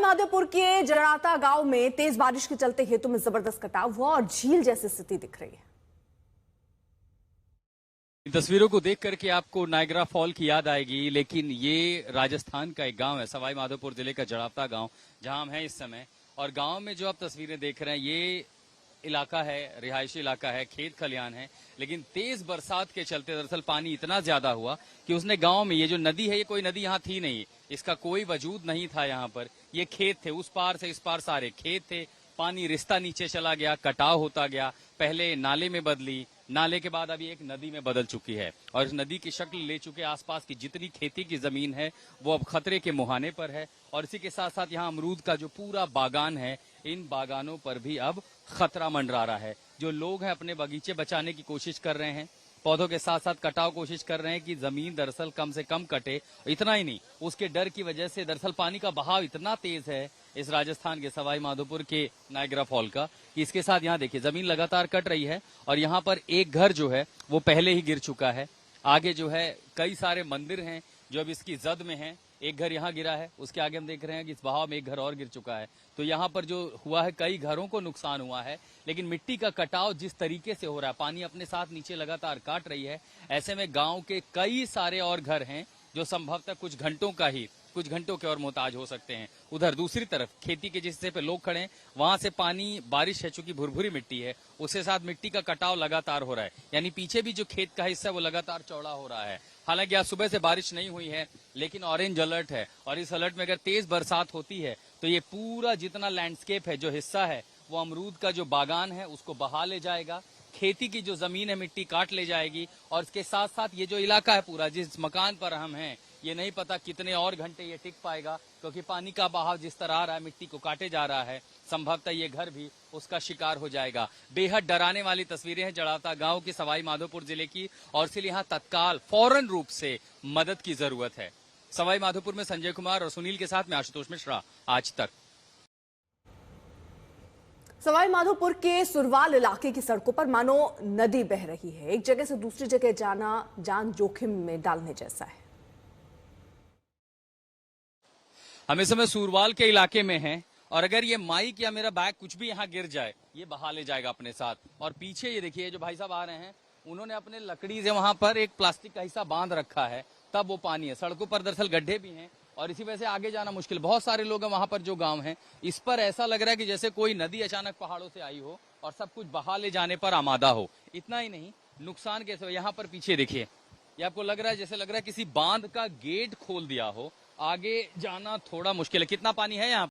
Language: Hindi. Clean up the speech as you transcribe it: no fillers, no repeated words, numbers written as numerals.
माधोपुर के जराता गांव में तेज बारिश के चलते खेतों में जबरदस्त कटाव हुआ और झील जैसी स्थिति दिख रही है। इन तस्वीरों को देख करके आपको नायग्रा फॉल की याद आएगी, लेकिन ये राजस्थान का एक गांव है, सवाई माधोपुर जिले का जराता गांव, जहां हम हैं इस समय। और गांव में जो आप तस्वीरें देख रहे हैं, ये इलाका है, रिहायशी इलाका है, खेत खलियान है। लेकिन तेज बरसात के चलते दरअसल पानी इतना ज्यादा हुआ कि उसने गांव में, ये जो नदी है, ये कोई नदी यहाँ थी नहीं, इसका कोई वजूद नहीं था यहाँ पर। ये खेत थे, उस पार से इस पार सारे खेत थे। पानी रिश्ता नीचे चला गया, कटाव होता गया, पहले नाले में बदली, नाले के बाद अभी एक नदी में बदल चुकी है और इस नदी की शक्ल ले चुके आसपास की जितनी खेती की जमीन है वो अब खतरे के मुहाने पर है। और इसी के साथ साथ यहाँ अमरूद का जो पूरा बागान है, इन बागानों पर भी अब खतरा मंडरा रहा है। जो लोग हैं अपने बगीचे बचाने की कोशिश कर रहे हैं, पौधों के साथ साथ कटाव कोशिश कर रहे हैं कि जमीन दरअसल कम से कम कटे। इतना ही नहीं, उसके डर की वजह से दरअसल पानी का बहाव इतना तेज है इस राजस्थान के सवाई माधोपुर के नायग्रा फॉल का, कि इसके साथ यहाँ देखिए जमीन लगातार कट रही है और यहाँ पर एक घर जो है वो पहले ही गिर चुका है। आगे जो है कई सारे मंदिर हैं जो अब इसकी जद में हैं। एक घर यहाँ गिरा है, उसके आगे हम देख रहे हैं कि इस बहाव में एक घर और गिर चुका है। तो यहाँ पर जो हुआ है, कई घरों को नुकसान हुआ है। लेकिन मिट्टी का कटाव जिस तरीके से हो रहा है, पानी अपने साथ नीचे लगातार काट रही है, ऐसे में गांव के कई सारे और घर हैं जो संभवतः कुछ घंटों के और मोहताज हो सकते हैं। उधर दूसरी तरफ खेती के जिस हिस्से पे लोग खड़े हैं, वहां से पानी, बारिश है, चूंकि भुरभुरी मिट्टी है, उसके साथ मिट्टी का कटाव लगातार हो रहा है। यानी पीछे भी जो खेत का हिस्सा है वो लगातार चौड़ा हो रहा है। हालांकि आज सुबह से बारिश नहीं हुई है, लेकिन ऑरेंज अलर्ट है और इस अलर्ट में अगर तेज बरसात होती है तो ये पूरा जितना लैंडस्केप है, जो हिस्सा है, वो अमरूद का जो बागान है उसको बहा ले जाएगा। खेती की जो जमीन है मिट्टी काट ले जाएगी और इसके साथ साथ ये जो इलाका है पूरा, जिस मकान पर हम हैं, ये नहीं पता कितने और घंटे ये टिक पाएगा, क्योंकि पानी का बहाव जिस तरह आ रहा है, मिट्टी को काटे जा रहा है, संभवतः ये घर भी उसका शिकार हो जाएगा। बेहद डराने वाली तस्वीरें हैं जड़ाता गांव की, सवाई माधोपुर जिले की, और इसलिए यहाँ तत्काल फौरन रूप से मदद की जरूरत है। सवाई माधोपुर में संजय कुमार और सुनील के साथ में आशुतोष मिश्रा, आज तक। सवाई माधोपुर के सुरवाल इलाके की सड़कों पर मानो नदी बह रही है। एक जगह से दूसरी जगह जाना जान जोखिम में डालने जैसा है। हम इस समय सुरवाल के इलाके में हैं और अगर ये माइक या मेरा बैग कुछ भी यहाँ गिर जाए, ये बहा ले जाएगा अपने साथ। और पीछे ये देखिए, जो भाई साहब आ रहे हैं, उन्होंने अपने लकड़ी से वहां पर एक प्लास्टिक का हिस्सा बांध रखा है, तब वो पानी है। सड़कों पर दरअसल गड्ढे भी हैं और इसी वजह से आगे जाना मुश्किल। बहुत सारे लोग हैं वहां पर जो गांव हैं, इस पर ऐसा लग रहा है कि जैसे कोई नदी अचानक पहाड़ों से आई हो और सब कुछ बहा ले जाने पर आमादा हो। इतना ही नहीं, नुकसान कैसे, यहाँ पर पीछे देखिए, ये आपको लग रहा है जैसे लग रहा है किसी बांध का गेट खोल दिया हो। आगे जाना थोड़ा मुश्किल है। कितना पानी है यहाँ